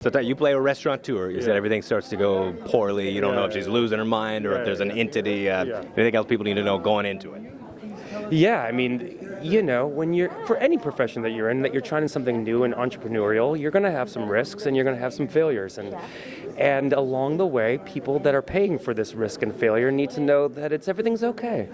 So you play a restaurateur. You said everything starts to go poorly. You don't know if she's losing her mind or if there's an entity. Anything else people need to know going into it? Yeah, I mean, you know, when you're, for any profession that you're in, that you're trying something new and entrepreneurial, you're going to have some risks and you're going to have some failures. And along the way, people that are paying for this risk and failure need to know that everything's okay.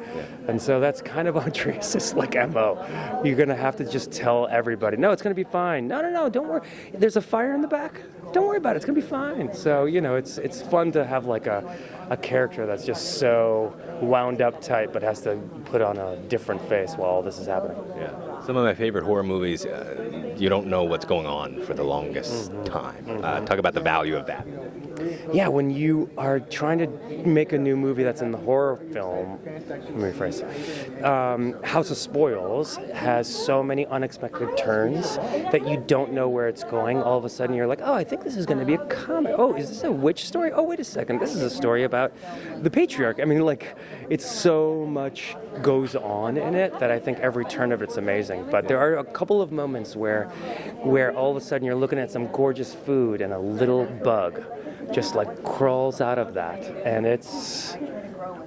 And so that's kind of Andreas' MO. You're going to have to just tell everybody, no, it's going to be fine. No, don't worry. There's a fire in the back. Don't worry about it. It's going to be fine. So, you know, it's fun to have like a character that's just so wound up tight but has to put on a different face while all this is happening. Yeah. Some of my favorite horror movies, you don't know what's going on for the longest time. Talk about the value of that. Yeah, when you are trying to make a new movie that's in the horror film, let me rephrase, House of Spoils has so many unexpected turns that you don't know where it's going. All of a sudden you're like, oh, I think this is going to be a comic. Oh, is this a witch story? Oh, wait a second, this is a story about the patriarch. I mean, like, it's so much goes on in it that I think every turn of it's amazing. But there are a couple of moments where all of a sudden you're looking at some gorgeous food and a little bug just like crawls out of that, and it's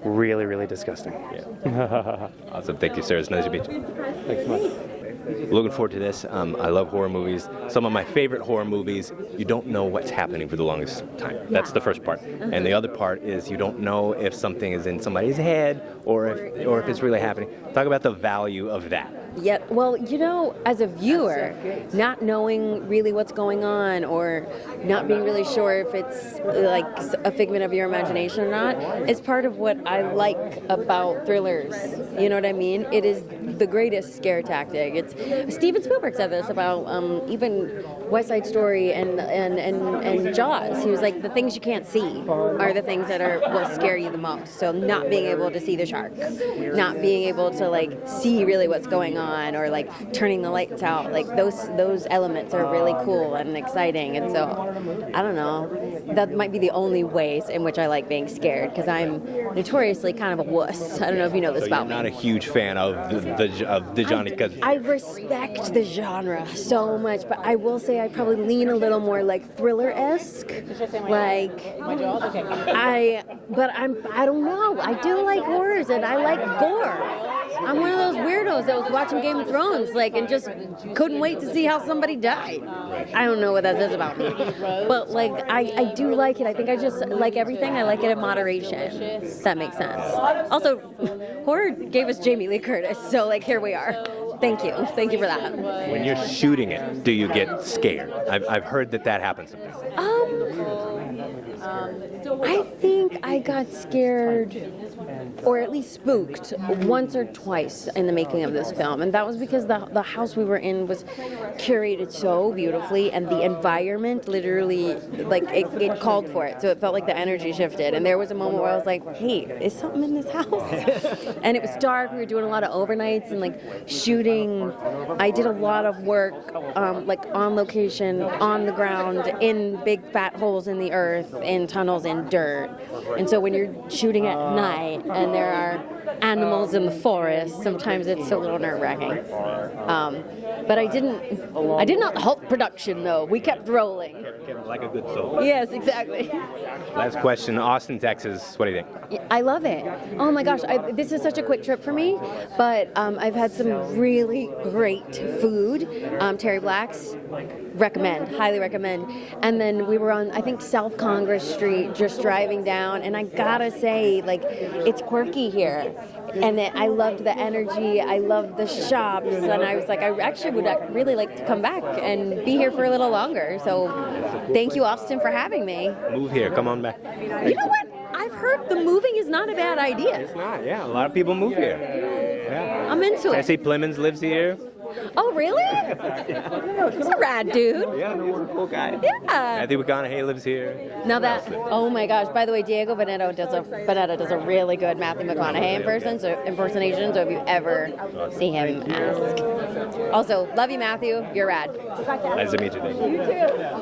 really, really disgusting. Yeah. Awesome. Thank you, sir. It's nice to meet you. Thanks so much. Looking forward to this. I love horror movies. Some of my favorite horror movies, you don't know what's happening for the longest time. That's the first part. And the other part is you don't know if something is in somebody's head or if it's really happening. Talk about the value of that. Yeah, well, you know, as a viewer, not knowing really what's going on or not being really sure if it's like a figment of your imagination or not is part of what I like about thrillers. You know what I mean? It is the greatest scare tactic. It's Steven Spielberg said this about even West Side Story and Jaws. He was like, the things you can't see are the things that will scare you the most. So not being able to see the shark, not being able to like see really what's going on, or like turning the lights out, like those elements are really cool and exciting. And so I don't know, that might be the only ways in which I like being scared, because I'm notoriously kind of a wuss. I don't know if you know this about me. You're not a huge fan of the genre, because I respect the genre so much, but I will say I probably lean a little more like thriller-esque. Like I don't know. I do like horrors and I like gore. I'm one of those weirdos that was watching Game of Thrones, like, and just couldn't wait to see how somebody died. I don't know what that says about me, but like, I do like it. I think I just like everything. I like it in moderation. If that makes sense. Also, horror gave us Jamie Lee Curtis, so like, here we are. Thank you for that. When you're shooting it, do you get scared? I've heard that happens sometimes. I think I got scared, or at least spooked, once or twice in the making of this film, and that was because the house we were in was curated so beautifully, and the environment literally, like, it called for it, so it felt like the energy shifted, and there was a moment where I was like, hey, is something in this house? And it was dark, we were doing a lot of overnights, and like shooting, I did a lot of work, like on location, on the ground, in big fat holes in the earth, in tunnels, in dirt. And so when you're shooting at night and there are animals in the forest, sometimes it's a little nerve-wracking. But I did not halt production, though. We kept rolling. Like a good soul. Yes, exactly. Last question, Austin, Texas. What do you think? I love it. Oh my gosh, this is such a quick trip for me, but I've had some really great food. Terry Black's, highly recommend. And then we were on, I think, South Congress Street, just driving down, and I gotta say, like, it's quirky here. And I loved the energy, I loved the shops, and I was like, I actually would really like to come back and be here for a little longer. So thank you, Austin, for having me. Move here, come on back. You know what? I've heard the moving is not a bad idea. It's not, yeah. A lot of people move here. Yeah. I'm into it. I see Plemons lives here. Oh, really? He's a rad dude. Yeah, no, cool guy. Yeah. Matthew McConaughey lives here. Now that, oh my gosh, by the way, Diego Boneta does a really good Matthew McConaughey impersonation, so if you ever see him, ask. Also, love you, Matthew. You're rad. Nice to meet you. You too.